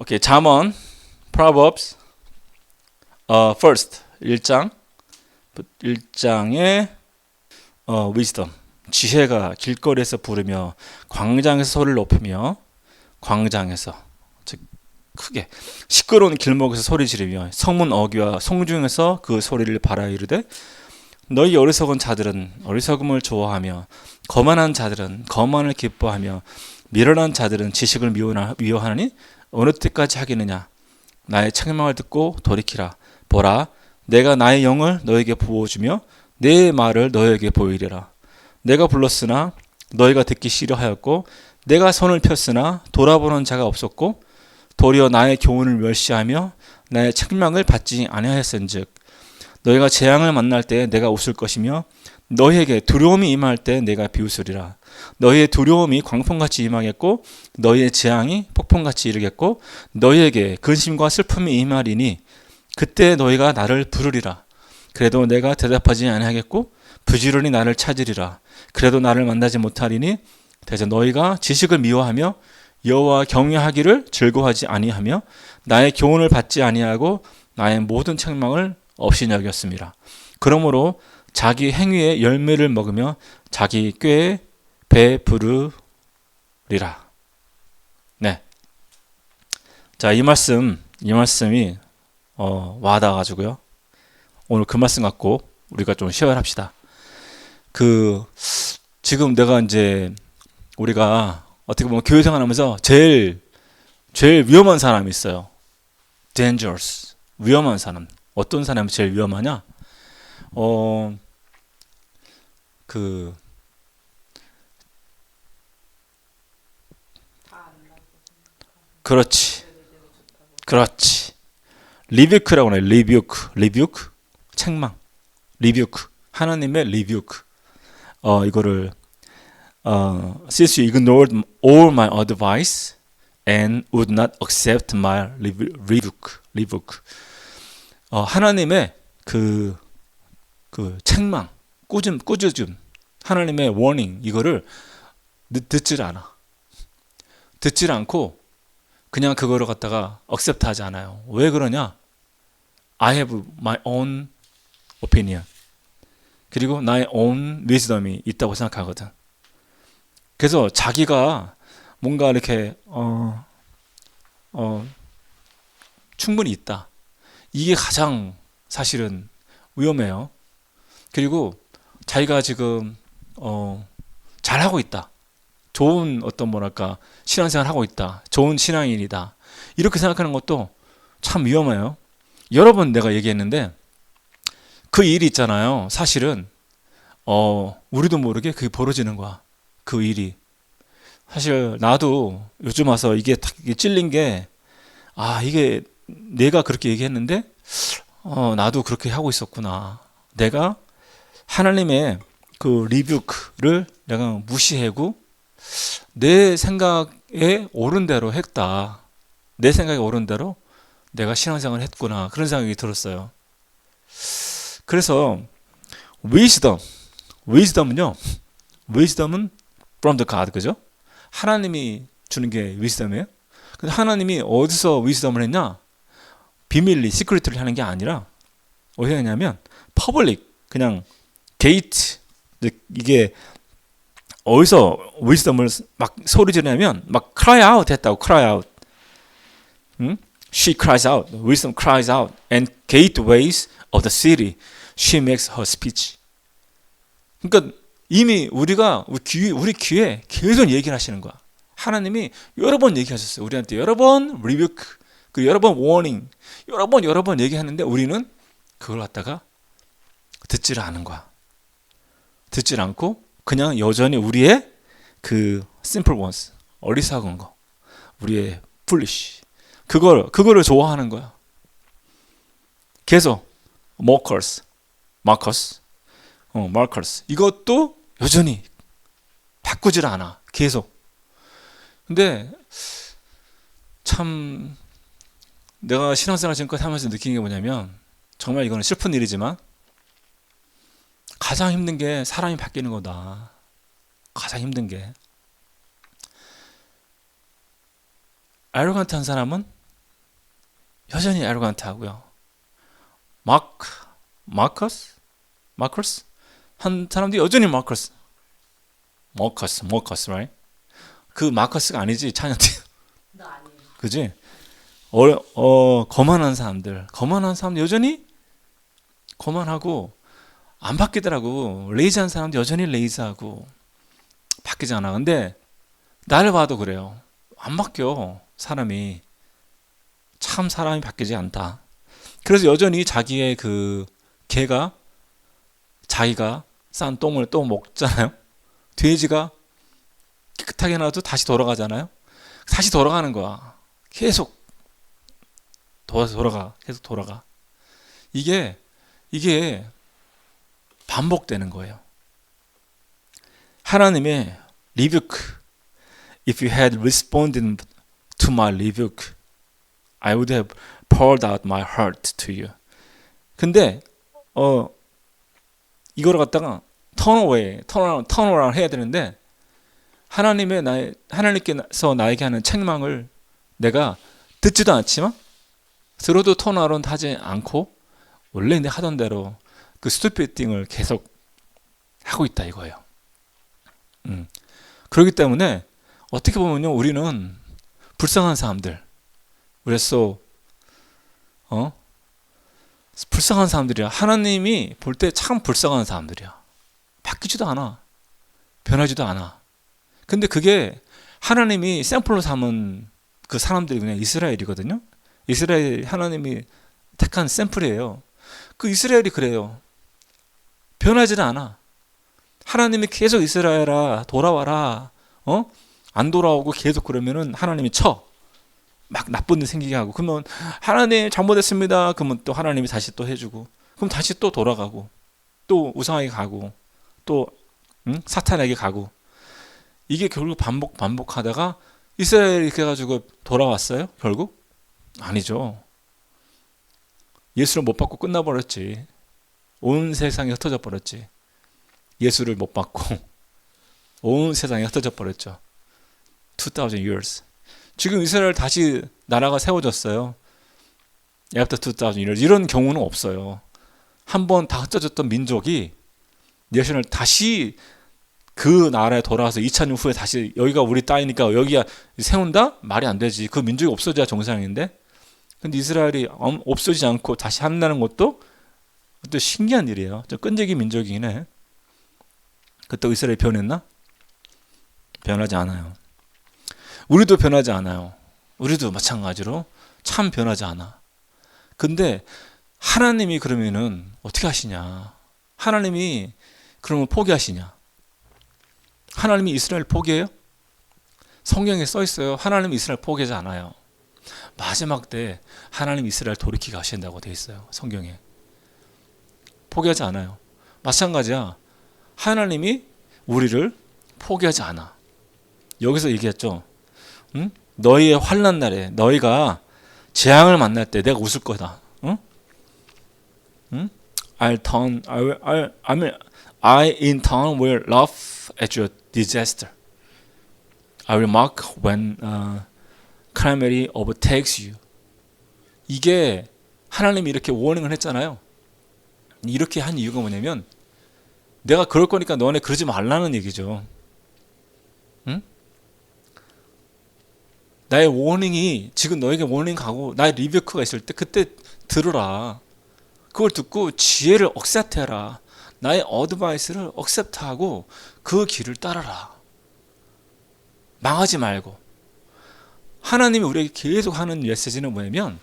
오케이. 잠언 Proverbs first 1장의 wisdom 지혜가 길거리에서 부르며 광장에서 소리를 높이며 광장에서 즉 크게 시끄러운 길목에서 소리 지르며 성문 어귀와 성중에서 그 소리를 발하여 이르되 너희 어리석은 자들은 어리석음을 좋아하며 거만한 자들은 거만을 기뻐하며 미련한 자들은 지식을 미워하느니 어느 때까지 하겠느냐. 나의 책망을 듣고 돌이키라. 보라, 내가 나의 영을 너에게 부어주며 내 말을 너에게 보이리라. 내가 불렀으나 너희가 듣기 싫어하였고 내가 손을 폈으나 돌아보는 자가 없었고 도리어 나의 교훈을 멸시하며 나의 책망을 받지 아니하였은즉 너희가 재앙을 만날 때 내가 웃을 것이며 너희에게 두려움이 임할 때 내가 비웃으리라. 너희의 두려움이 광풍같이 임하겠고 너희의 재앙이 폭풍같이 이르겠고 너희에게 근심과 슬픔이 임하리니 그때 너희가 나를 부르리라. 그래도 내가 대답하지 아니하겠고 부지런히 나를 찾으리라. 그래도 나를 만나지 못하리니 대저 너희가 지식을 미워하며 여호와 경외하기를 즐거워하지 아니하며 나의 교훈을 받지 아니하고 나의 모든 책망을 없이 여겼습니다. 그러므로 자기 행위의 열매를 먹으며 자기 꾀에 배부르리라. 네. 자, 이 말씀이 와닿아가지고요. 오늘 그 말씀 갖고 우리가 좀 시험합시다. 지금 내가 이제 우리가 어떻게 보면 교회 생활하면서 제일 위험한 사람이 있어요. dangerous. 위험한 사람. 어떤 사람이 제일 위험하냐? 그렇지. 리뷰크라고 해요. 리뷰크. 책망. 리뷰크. 하나님의 리뷰크. 이거를 since you ignored all my advice and would not accept my rebuke. 하나님의 그 책망, 꾸짖음, 하나님의 warning 이거를 듣질 않고 그냥 그거를 갖다가 accept하지 않아요. 왜 그러냐? I have my own opinion. 그리고 나의 own wisdom이 있다고 생각하거든. 그래서 자기가 뭔가 이렇게 충분히 있다. 이게 가장 사실은 위험해요. 그리고 자기가 지금 잘하고 있다. 좋은 신앙생활 하고 있다. 좋은 신앙인이다. 이렇게 생각하는 것도 참 위험해요. 여러 번 내가 얘기했는데 그 일이 있잖아요. 사실은 우리도 모르게 그게 벌어지는 거야. 그 일이. 사실 나도 요즘 와서 이게 찔린 게 이게 내가 그렇게 얘기했는데 나도 그렇게 하고 있었구나. 내가 하나님의 그 리뷰크를 내가 무시하고 내 생각에 옳은 대로 했다. 내 생각에 옳은 대로 내가 신앙생활을 했구나. 그런 생각이 들었어요. 그래서 wisdom은 from the God, 그죠? 하나님이 주는 게 wisdom이에요. 근데 하나님이 어디서 wisdom을 했냐? 비밀리, 시크릿을 하는 게 아니라 어디서 했냐면 퍼블릭, 그냥 게이트. 이게 어디서 wisdom을 막 소리 지르냐면 막 cry out 했다고. cry out. She cries out. Wisdom cries out. And gateways of the city she makes her speech. 그러니까 이미 우리 귀에 계속 얘기를 하시는 거야. 하나님이 여러 번 얘기하셨어요. 우리한테 여러 번 rebuke, 그 여러 번 warning, 여러 번 얘기하는데 우리는 그걸 갖다가 듣지를 않은 거야. 듣질 않고 그냥 여전히 우리의 그 simple ones, 어리석은 거, 우리의 foolish, 그거를 좋아하는 거야. 계속 markers, 이것도 여전히 바꾸질 않아. 계속. 근데 참 내가 신앙생활 지금까지 하면서 느낀 게 뭐냐면 정말 이거는 슬픈 일이지만 가장 힘든 게 사람이 바뀌는 거다. 가장 힘든 게. 에로간트한 사람은 여전히 에로간트 하고요. 마크, 마커스? 마커스? 한 사람도 여전히 마커스, right? 그 마커스가 아니지, 찬현티. 나 아니에요. 그지? 거만한 사람들 여전히 거만하고 안 바뀌더라고. 레이지한 사람도 여전히 레이지하고 바뀌지 않아. 근데 나를 봐도 그래요. 안 바뀌어. 사람이 참 사람이 바뀌지 않다. 그래서 여전히 자기의 그 개가 자기가 싼 똥을 또 먹잖아요. 돼지가 깨끗하게 놔도 다시 돌아가잖아요. 다시 돌아가는 거야. 계속 돌아가. 계속 돌아가. 이게 반복되는 거예요. 하나님의 rebuke. If you had responded to my rebuke, I would have poured out my heart to you. 근데 이거를 갖다가 턴어라운드 해야 되는데 하나님께서 나에게 하는 책망을 내가 듣지도 않지만 들어도 턴어라운드 하지 않고 원래 내 하던 대로 그 스투피드 띵을 계속 하고 있다 이거예요. 그렇기 때문에 어떻게 보면요, 우리는 불쌍한 사람들. 그래서 불쌍한 사람들이야. 하나님이 볼 때 참 불쌍한 사람들이야. 바뀌지도 않아. 변하지도 않아. 근데 그게 하나님이 샘플로 삼은 그 사람들이 그냥 이스라엘이거든요. 이스라엘 하나님이 택한 샘플이에요. 그 이스라엘이 그래요. 변하지는 않아. 하나님이 계속 이스라엘아 돌아와라. 안 돌아오고 계속 그러면은 하나님이 막 나쁜 일 생기게 하고, 그러면 하나님 잘못했습니다. 그러면 또 하나님이 다시 또 해주고, 그럼 다시 또 돌아가고, 또 우상에게 가고, 또 사탄에게 가고. 이게 결국 반복하다가 이스라엘이 그래가지고 돌아왔어요? 결국? 아니죠. 예수를 못 받고 끝나버렸지. 온 세상이 흩어져 버렸지. 예수를 못 받고 온 세상이 흩어져 버렸죠. 2000 years. 지금 이스라엘 다시 나라가 세워졌어요. After 2000 years. 이런 경우는 없어요. 한번 다 흩어졌던 민족이 내셔널 다시 그 나라에 돌아와서 2000년 후에 다시 여기가 우리 땅이니까 여기가 세운다? 말이 안 되지. 그 민족이 없어져야 정상인데. 근데 이스라엘이 없어지지 않고 다시 한다는 것도 또 신기한 일이에요. 좀 끈질긴 민족이긴 해. 그때 이스라엘이 변했나? 변하지 않아요. 우리도 변하지 않아요. 우리도 마찬가지로 참 변하지 않아. 근데 하나님이 그러면은 어떻게 하시냐? 하나님이 그러면 포기하시냐? 하나님이 이스라엘 포기해요? 성경에 써 있어요. 하나님이 이스라엘 포기하지 않아요. 마지막 때 하나님 이스라엘 돌이키게 하신다고 돼 있어요. 성경에. 포기하지 않아요. 마찬가지야. 하나님이 우리를 포기하지 않아. 여기서 얘기했죠. 너희의 환난 날에 너희가 재앙을 만날 때 내가 웃을 거다. I in turn will laugh at your disaster. I will mock when calamity overtakes you. 이게 하나님이 이렇게 워닝을 했잖아요. 이렇게 한 이유가 뭐냐면 내가 그럴 거니까 너네 그러지 말라는 얘기죠. 나의 워닝이 지금 너에게 워닝 가고 나의 리뷰크가 있을 때 그때 들으라. 그걸 듣고 지혜를 억셉트해라. 나의 어드바이스를 억셉트하고 그 길을 따라라. 망하지 말고. 하나님이 우리에게 계속 하는 메시지는 뭐냐면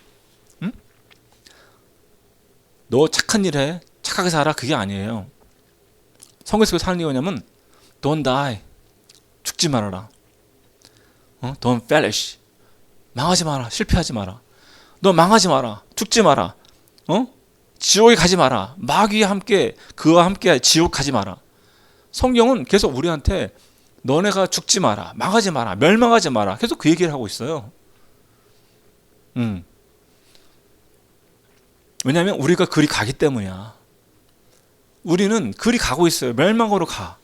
너 착한 일 해. 착하게 살아. 그게 아니에요. 성경 속에 사는 게 뭐냐면 Don't die. 죽지 말아라. Don't perish. 망하지 마라. 실패하지 마라. 너 망하지 마라. 죽지 마라. 지옥에 가지 마라. 마귀와 함께 그와 함께 지옥 가지 마라. 성경은 계속 우리한테 너네가 죽지 마라. 망하지 마라. 멸망하지 마라. 계속 그 얘기를 하고 있어요. 왜냐하면 우리가 그리 가기 때문이야. 우리는 그리 가고 있어요. 멸망으로 가.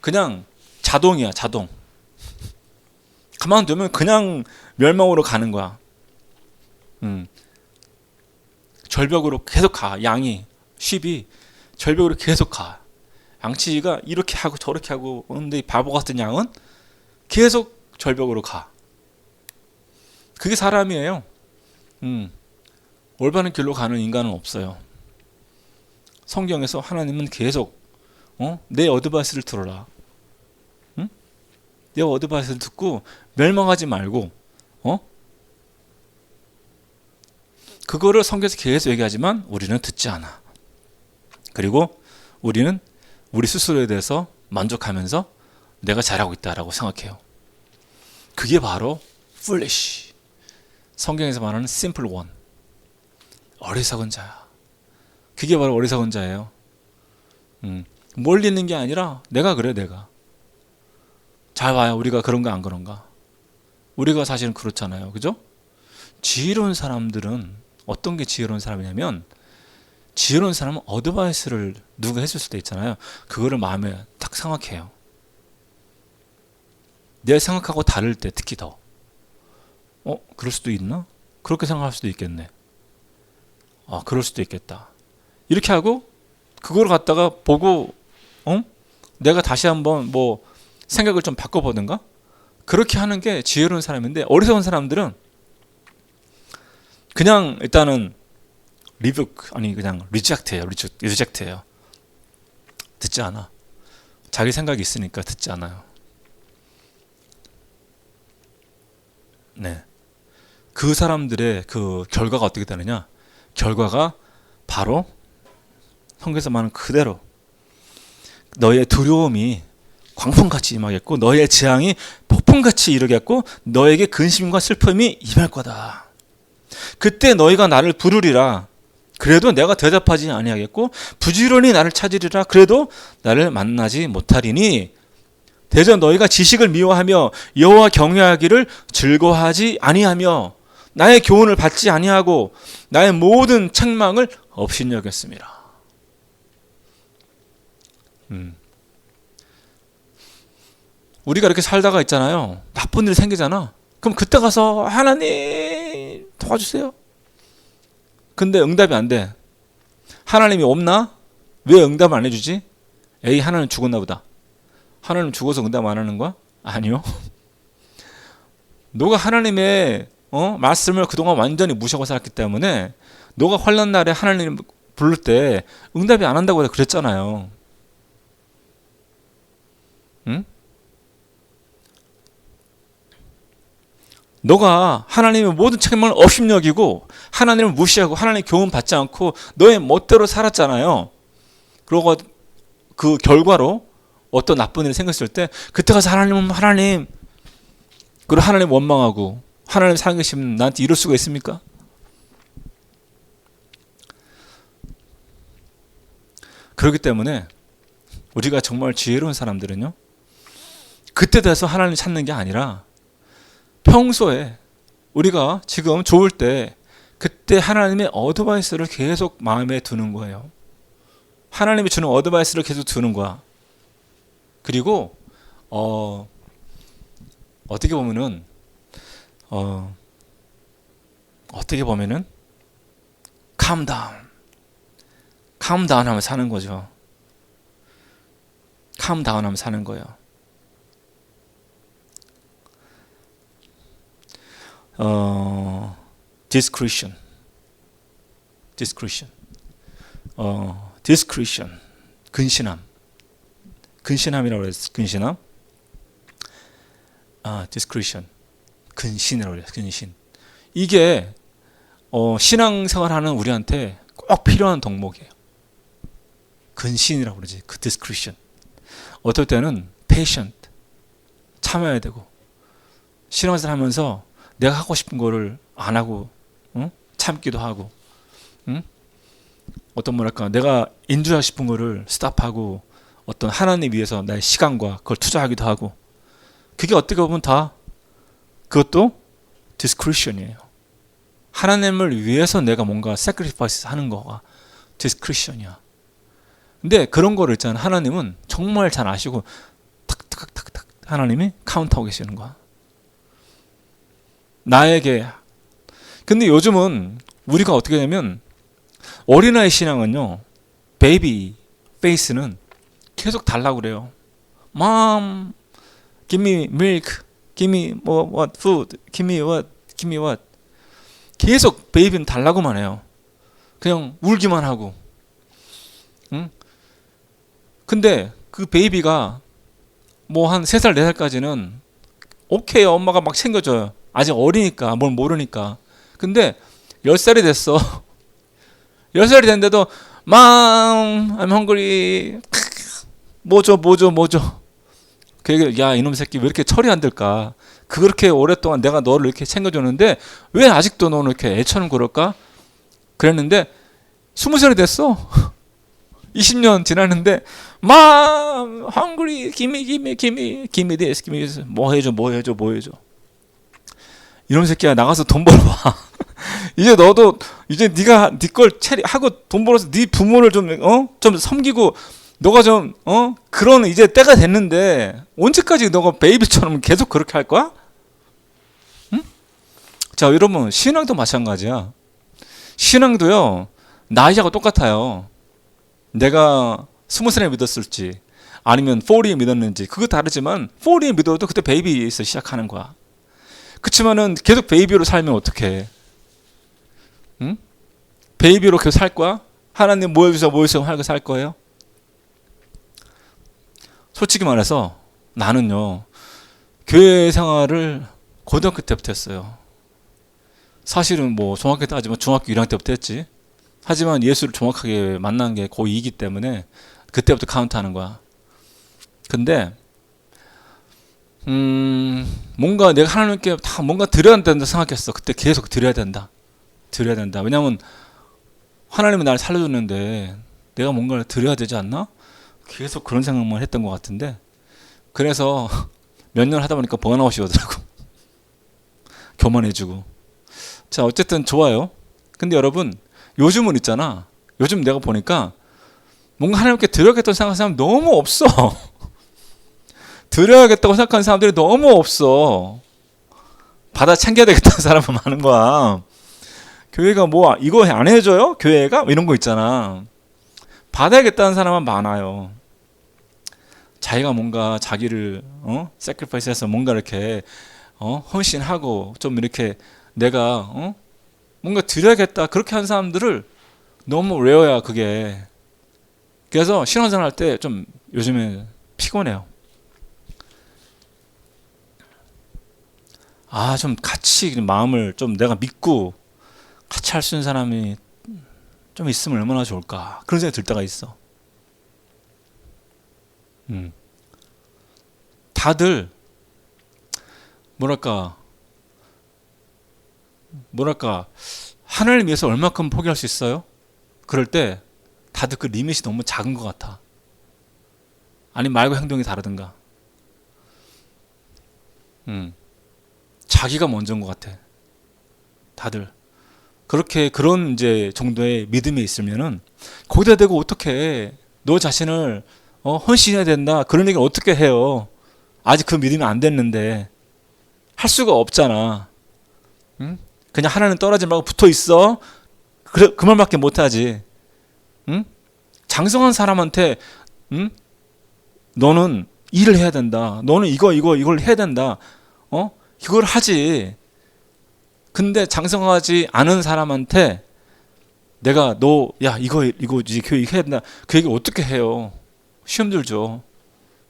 그냥 자동이야. 자동. 가만두면 그냥 멸망으로 가는 거야. 절벽으로 계속 가. 양이, 쉽이 절벽으로 계속 가. 양치기가 이렇게 하고 저렇게 하고 오는데 바보 같은 양은 계속 절벽으로 가. 그게 사람이에요. 올바른 길로 가는 인간은 없어요. 성경에서 하나님은 계속 내 어드바이스를 들어라. 응? 내 어드바이스를 듣고 멸망하지 말고 그거를 성경에서 계속 얘기하지만 우리는 듣지 않아. 그리고 우리는 우리 스스로에 대해서 만족하면서 내가 잘하고 있다라고 생각해요. 그게 바로 foolish. 성경에서 말하는 simple one. 어리석은 자야. 그게 바로 어리석은 자예요. 멀리 있는 게 아니라 내가 그래, 내가. 잘 봐요. 우리가 그런가 안 그런가. 우리가 사실은 그렇잖아요. 그죠? 지혜로운 사람들은 어떤 게 지혜로운 사람이냐면 지혜로운 사람은 어드바이스를 누가 해줄 수도 있잖아요. 그거를 마음에 딱 생각해요. 내 생각하고 다를 때 특히 더 그럴 수도 있나? 그렇게 생각할 수도 있겠네. 그럴 수도 있겠다. 이렇게 하고 그걸 갖다가 보고 내가 다시 한번 뭐 생각을 좀 바꿔보든가 그렇게 하는 게 지혜로운 사람인데 어리석은 사람들은 그냥 일단은 그냥 리젝트해요. 듣지 않아. 자기 생각이 있으니까 듣지 않아요. 네. 그 사람들의 그 결과가 어떻게 되느냐? 결과가 바로 성경에서 말하는 그대로 너의 두려움이 광풍같이 임하겠고 너의 재앙이 폭풍같이 이르겠고 너에게 근심과 슬픔이 임할 거다. 그때 너희가 나를 부르리라. 그래도 내가 대답하지 아니하겠고 부지런히 나를 찾으리라. 그래도 나를 만나지 못하리니 대저 너희가 지식을 미워하며 여호와 경외하기를 즐거워하지 아니하며 나의 교훈을 받지 아니하고 나의 모든 책망을 업신여겼습니다. 우리가 이렇게 살다가 있잖아요. 나쁜 일이 생기잖아. 그럼 그때 가서 하나님 도와주세요. 근데 응답이 안 돼. 하나님이 없나? 왜 응답 안 해주지? 에이, 하나님 죽었나 보다. 하나님 죽어서 응답 안 하는 거야? 아니요. 너가 하나님의 말씀을 그동안 완전히 무시하고 살았기 때문에 너가 환난 날에 하나님 부를 때 응답이 안 한다고 그랬잖아요. 응? 너가 하나님의 모든 책임을 업신여기고 하나님을 무시하고 하나님의 교훈 받지 않고 너의 멋대로 살았잖아요. 그러고 그 결과로 어떤 나쁜 일이 생겼을 때 그때 가서 하나님 그리고 하나님 원망하고 하나님 살아계시면 나한테 이럴 수가 있습니까? 그렇기 때문에 우리가 정말 지혜로운 사람들은요 그때 돼서 하나님 찾는 게 아니라 평소에 우리가 지금 좋을 때 그때 하나님의 어드바이스를 계속 마음에 두는 거예요. 하나님이 주는 어드바이스를 계속 두는 거야. 그리고 어떻게 보면은 calm down 하면 사는 거죠. calm down 하면 사는 거예요. discretion, 근신함이라고 그랬어. 근신함. discretion, 근신이라고 그랬어. 근신. 이게 신앙생활하는 우리한테 꼭 필요한 덕목이에요. 근신이라고 그러지. 그 discretion. 어떨 때는 patient, 참아야 되고 신앙생활 하면서 내가 하고 싶은 거를 안 하고 참기도 하고 내가 인주하고 싶은 거를 스탑하고 어떤 하나님 위해서 나의 시간과 그걸 투자하기도 하고 그게 어떻게 보면 다 그것도 discretion이에요. 하나님을 위해서 내가 뭔가 sacrifice 하는 거가 discretion이야. 근데 그런 거를 있잖아. 하나님은 정말 잘 아시고 탁탁탁탁 하나님이 카운트하고 계시는 거야. 나에게. 근데 요즘은 우리가 어떻게 되냐면 어린아이 신앙은요, 베이비 페이스는 계속 달라고 그래요. Mom, give me milk, give me what food, give me what, give me what. 계속 베이비는 달라고만 해요. 그냥 울기만 하고. 응? 근데 그 베이비가 뭐 한 3살, 4살까지는 오케이, 엄마가 막 챙겨줘요. 아직 어리니까, 뭘 모르니까. 근데 10살이 됐어. 10살이 됐는데도 Mom, I'm hungry. 뭐 줘. 야, 이놈 새끼 왜 이렇게 철이 안 들까? 그렇게 오랫동안 내가 너를 이렇게 챙겨줬는데 왜 아직도 너는 이렇게 애처럼 그럴까? 그랬는데 20살이 됐어. 20년 지났는데 Mom, hungry. give me this. 뭐 해줘. 이놈 새끼야, 나가서 돈 벌어봐. 이제 너도 이제 네가 네 걸 하고 돈 벌어서 네 부모를 좀 섬기고 너가 좀 그런 이제 때가 됐는데 언제까지 너가 베이비처럼 계속 그렇게 할 거야? 응? 자, 여러분, 신앙도 마찬가지야. 신앙도요, 나이하고 똑같아요. 내가 20살에 믿었을지 아니면 40에 믿었는지 그거 다르지만 40에 믿어도 그때 베이비에서 시작하는 거야. 그치만은 계속 베이비로 살면 어떡해? 응? 베이비로 계속 살 거야? 하나님 모여주세요 하고 살 거예요? 솔직히 말해서 나는요, 교회 생활을 고등학교 때부터 했어요. 사실은 뭐 정확히 따지면 중학교 1학년 때부터 했지. 하지만 예수를 정확하게 만난 게 고2이기 때문에 그때부터 카운트하는 거야. 근데 뭔가 내가 하나님께 다 뭔가 드려야 된다 생각했어. 그때 계속 드려야 된다. 왜냐하면 하나님이 나를 살려줬는데 내가 뭔가를 드려야 되지 않나? 계속 그런 생각만 했던 것 같은데, 그래서 몇 년 하다 보니까 번아웃이 오더라고. 교만해지고. 자, 어쨌든 좋아요. 근데 여러분, 요즘은 있잖아. 요즘 내가 보니까 뭔가 하나님께 드려야겠다고 생각하는 사람 너무 없어. 드려야겠다고 생각하는 사람들이 너무 없어. 받아 챙겨야 되겠다는 사람은 많은 거야. 교회가 뭐 이거 안 해줘요? 교회가? 이런 거 있잖아. 받아야겠다는 사람은 많아요. 자기가 뭔가 자기를 sacrifice해서 뭔가 이렇게 헌신하고 좀 이렇게 내가 뭔가 드려야겠다 그렇게 한 사람들을 너무 레어야 그게. 그래서 신앙생활 할 때 좀 요즘에 피곤해요. 좀 같이 마음을 좀 내가 믿고 같이 할 수 있는 사람이 좀 있으면 얼마나 좋을까 그런 생각이 들 때가 있어. 다들 뭐랄까 하나님을 위해서 얼마큼 포기할 수 있어요? 그럴 때 다들 그 리밋이 너무 작은 것 같아. 아니 말과 행동이 다르든가. 자기가 먼저인 것 같아. 다들 그렇게 그런 이제 정도의 믿음이 있으면은 거기다 대고 어떻게 너 자신을 헌신해야 된다 그런 얘기를 어떻게 해요? 아직 그 믿음이 안 됐는데 할 수가 없잖아. 응? 그냥 하나는 떨어지지 말고 붙어 있어. 그 말밖에 못 하지. 응? 장성한 사람한테 너는 일을 해야 된다. 너는 이걸 해야 된다. 이걸 하지. 근데 장성하지 않은 사람한테 내가 이거 이제 교회 해야 된다. 그 얘기 어떻게 해요? 시험 들죠.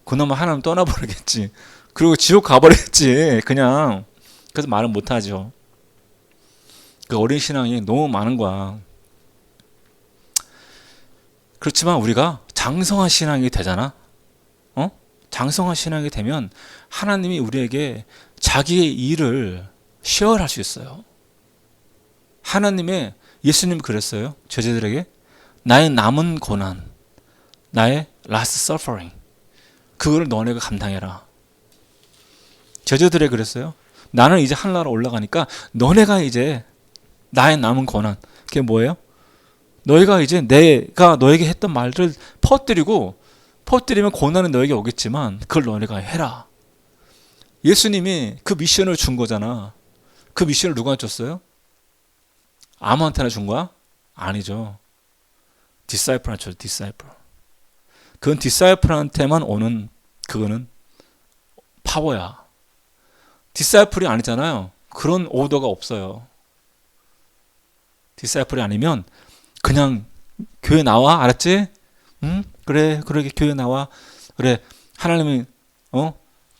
그나마 하나님 떠나버리겠지. 그리고 지옥 가버리겠지. 그냥. 그래서 말은 못하죠. 그 어린 신앙이 너무 많은 거야. 그렇지만 우리가 장성한 신앙이 되잖아. 장성한 신앙이 되면 하나님이 우리에게 자기의 일을 쉐어할 수 있어요. 예수님이 그랬어요. 제자들에게 나의 남은 고난, 나의 last suffering, 그거를 너네가 감당해라. 제자들에게 그랬어요. 나는 이제 하늘나라 올라가니까 너네가 이제 나의 남은 고난, 그게 뭐예요? 너희가 이제 내가 너에게 했던 말을 퍼뜨리면 고난은 너에게 오겠지만 그걸 너네가 해라. 예수님이 그 미션을 준 거잖아. 그 미션을 누가 줬어요? 아무한테나 준 거야? 아니죠. 디사이플한테 디사이플. 그건 디사이플한테만 오는 그거는 파워야. 디사이플이 아니잖아요. 그런 오더가 없어요. 디사이플이 아니면 그냥 교회 나와, 알았지? 응? 그래, 그러게 교회 나와. 그래, 하나님이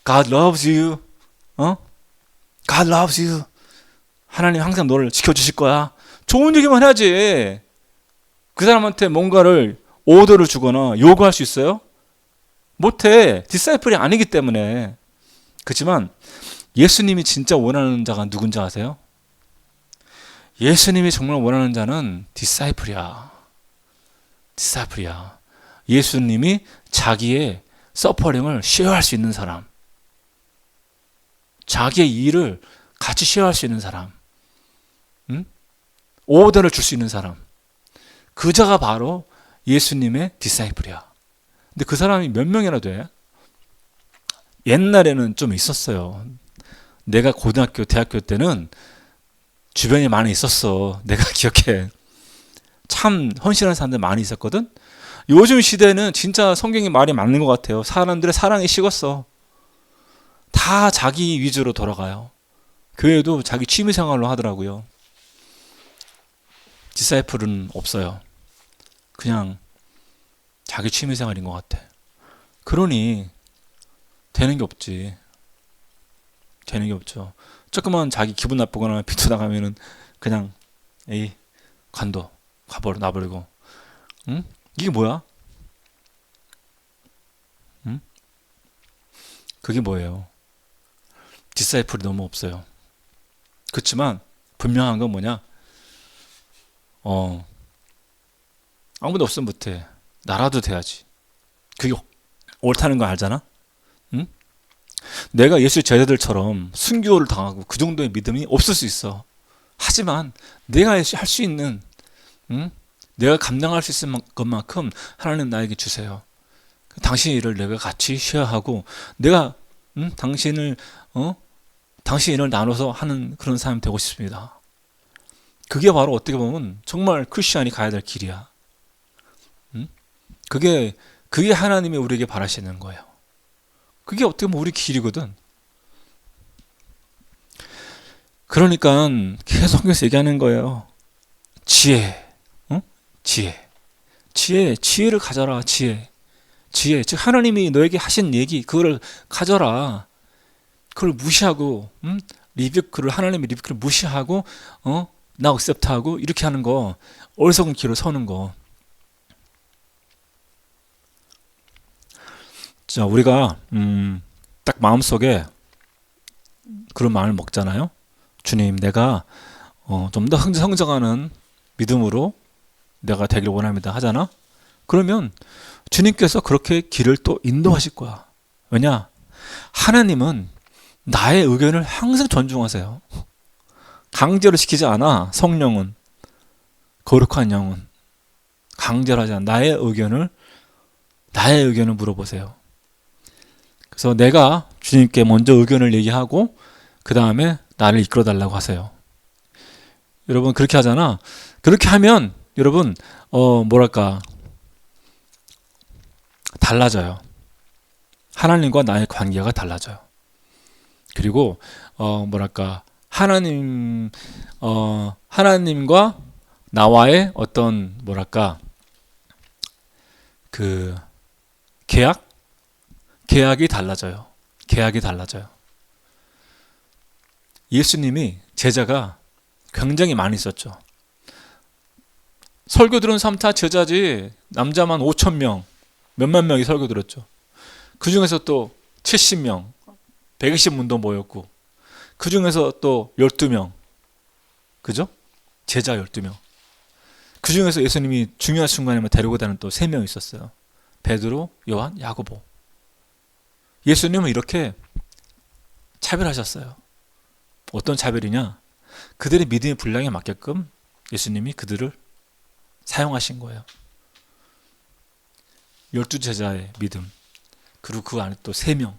God loves you. God loves you. 하나님 항상 너를 지켜주실 거야. 좋은 얘기만 해야지. 그 사람한테 뭔가를 오더를 주거나 요구할 수 있어요? 못해. 디사이플이 아니기 때문에. 그렇지만 예수님이 진짜 원하는 자가 누군지 아세요? 예수님이 정말 원하는 자는 디사이플이야. 디사이플이야. 예수님이 자기의 서퍼링을 쉐어할 수 있는 사람. 자기의 일을 같이 쉐어할 수 있는 사람. 응? 오더를 줄 수 있는 사람. 그 자가 바로 예수님의 디사이플이야. 근데 그 사람이 몇 명이나 돼? 옛날에는 좀 있었어요. 내가 고등학교, 대학교 때는 주변에 많이 있었어. 내가 기억해. 참 헌신하는 사람들 많이 있었거든. 요즘 시대는 진짜 성경이 말이 맞는 것 같아요. 사람들의 사랑이 식었어. 다 자기 위주로 돌아가요. 교회도 자기 취미생활로 하더라고요. 디사이플은 없어요. 그냥 자기 취미생활인 것 같아. 그러니 되는 게 없지. 되는 게 없죠. 조금만 자기 기분 나쁘거나 비토나가면은 그냥 에이 관둬 가버려 놔버리고. 응? 이게 뭐야? 응? 그게 뭐예요? 디사이플이 너무 없어요. 그렇지만 분명한 건 뭐냐? 아무도 없으면 못해. 나라도 돼야지. 그게 옳다는 거 알잖아? 응? 내가 예수 제자들처럼 순교를 당하고 그 정도의 믿음이 없을 수 있어. 하지만 내가 할 수 있는, 응? 내가 감당할 수 있는 것만큼 하나님 나에게 주세요. 당신의 일을 내가 같이 쉐어하고 내가 당신의 일을 나눠서 하는 그런 사람이 되고 싶습니다. 그게 바로 어떻게 보면 정말 크리스천이 가야 될 길이야. 그게 하나님이 우리에게 바라시는 거예요. 그게 어떻게 보면 우리 길이거든. 그러니까 계속 성경에서 얘기하는 거예요. 지혜, 지혜를 가져라. 지혜, 즉 하나님이 너에게 하신 얘기 그거를 가져라. 그걸 무시하고, 하나님의 리뷰크를 무시하고, 나 억셉트하고 이렇게 하는 거, 어리석은 길을 서는 거. 자, 우리가 딱 마음속에 그런 마음을 먹잖아요. 주님, 내가 좀 더 성장하는 믿음으로 내가 되길 원합니다 하잖아. 그러면 주님께서 그렇게 길을 또 인도하실 거야. 왜냐? 하나님은 나의 의견을 항상 존중하세요. 강제로 시키지 않아. 성령은, 거룩한 영은 강제로 하지 않아. 나의 의견을 물어보세요. 그래서 내가 주님께 먼저 의견을 얘기하고 그 다음에 나를 이끌어 달라고 하세요. 여러분 그렇게 하잖아. 그렇게 하면 여러분 달라져요. 하나님과 나의 관계가 달라져요. 그리고 하나님과 나와의 어떤 그 계약이 달라져요. 예수님이 제자가 굉장히 많이 있었죠. 설교 들은 사람 다 제자지. 남자만 5,000명, 몇만 명이 설교 들었죠. 그 중에서 또 70명, 120문도 모였고, 그 중에서 또 12명, 그죠? 제자 12명. 그 중에서 예수님이 중요한 순간에만 데리고 다니는 또 3명 있었어요. 베드로, 요한, 야고보. 예수님은 이렇게 차별하셨어요. 어떤 차별이냐? 그들의 믿음의 분량에 맞게끔 예수님이 그들을 사용하신 거예요. 12제자의 믿음. 그리고 그 안에 또 3명.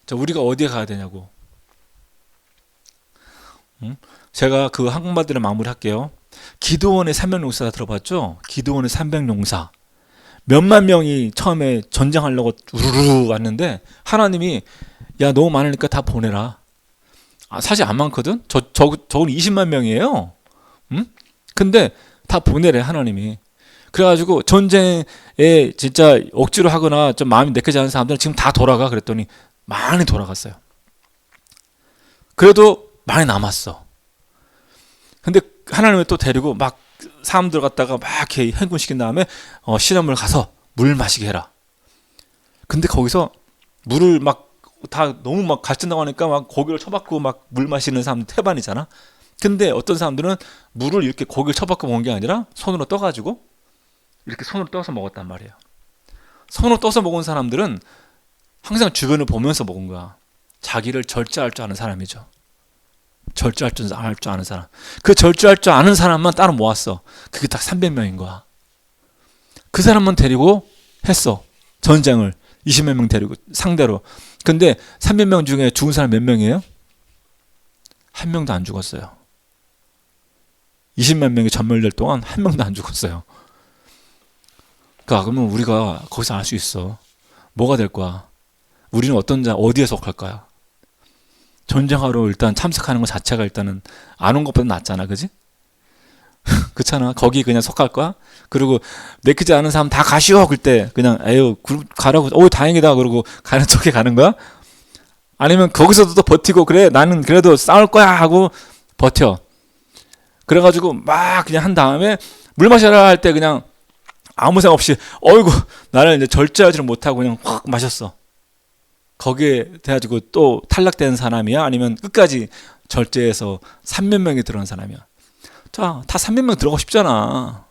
자, 우리가 어디에 가야 되냐고. 제가 그 한마디로 마무리할게요. 기드온의 300용사 들어봤죠? 기드온의 300용사. 몇만 명이 처음에 전쟁하려고 우르르 왔는데 하나님이 야 너무 많으니까 다 보내라. 사실 안 많거든? 저건 20만 명이에요. 응? 근데 다 보내래 하나님이. 그래가지고 전쟁에 진짜 억지로 하거나 좀 마음이 내키지 않은 사람들은 지금 다 돌아가 그랬더니 많이 돌아갔어요. 그래도 많이 남았어. 근데 하나님이 또 데리고 막 사람들 갖다가 막 이렇게 행군시킨 다음에 시냇물 가서 물 마시게 해라. 근데 거기서 물을 막 다 너무 막 갈증나고 하니까 막 고기를 쳐박고 막 물 마시는 사람들 태반이잖아. 근데 어떤 사람들은 물을 이렇게 고기를 쳐박고 먹은 게 아니라 손으로 떠가지고 이렇게 손으로 떠서 먹었단 말이에요. 손으로 떠서 먹은 사람들은 항상 주변을 보면서 먹은 거야. 자기를 절제할 줄 아는 사람이죠. 절제할 줄 아는 사람. 그 절제할 줄 아는 사람만 따로 모았어. 그게 딱 300명인 거야. 그 사람만 데리고 했어. 전쟁을 20몇 명 데리고 상대로. 근데 300명 중에 죽은 사람 몇 명이에요? 한 명도 안 죽었어요. 20만 명이 전멸될 동안 한 명도 안 죽었어요. 그러니까 그러면 우리가 거기서 알 수 있어. 뭐가 될 거야? 우리는 어디에 속할 거야? 전쟁하러 일단 참석하는 것 자체가 일단은 안 온 것보다 낫잖아, 그지? 그렇잖아. 거기 그냥 속할 거야? 그리고 내키지 않은 사람 다 가시오. 그때 그냥 에휴 가라고. 오 다행이다. 그러고 가는 척해 가는 거야? 아니면 거기서도 또 버티고 그래 나는 그래도 싸울 거야 하고 버텨. 그래가지고 막 그냥 한 다음에 물 마셔라 할 때 그냥 아무 생각 없이 어이구 나를 이제 절제하지를 못하고 그냥 확 마셨어. 거기에 돼가지고 또 탈락된 사람이야? 아니면 끝까지 절제해서 3몇 명이 들어간 사람이야? 자, 다 300명 들어가고 싶잖아.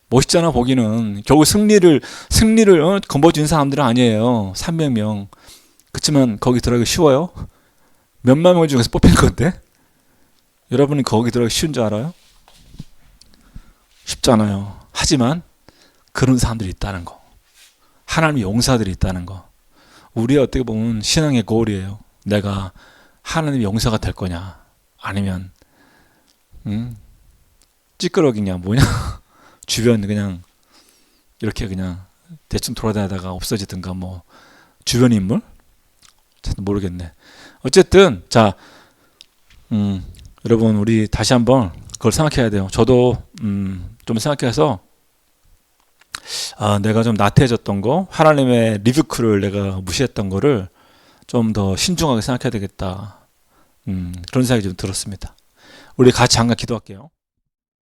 멋있잖아, 보기는. 결국 승리를 거머쥔 사람들은 아니에요. 300명. 그렇지만 거기 들어가기 쉬워요? 몇만 명 중에서 뽑힌 건데? 여러분이 거기 들어가기 쉬운 줄 알아요? 쉽잖아요. 하지만 그런 사람들이 있다는 거. 하나님의 용사들이 있다는 거. 우리의 어떻게 보면 신앙의 고울이에요. 내가 하나님의 용사가 될 거냐? 아니면 찌끄러기냐 뭐냐 주변 그냥 이렇게 그냥 대충 돌아다니다가 없어지든가 뭐 주변 인물 모르겠네. 어쨌든 자 여러분 우리 다시 한번 그걸 생각해야 돼요. 저도 좀 생각해서 내가 좀 나태해졌던 거 하나님의 리뷰크를 내가 무시했던 거를 좀 더 신중하게 생각해야 되겠다. 그런 생각이 좀 들었습니다. 우리 같이 잠깐 기도할게요.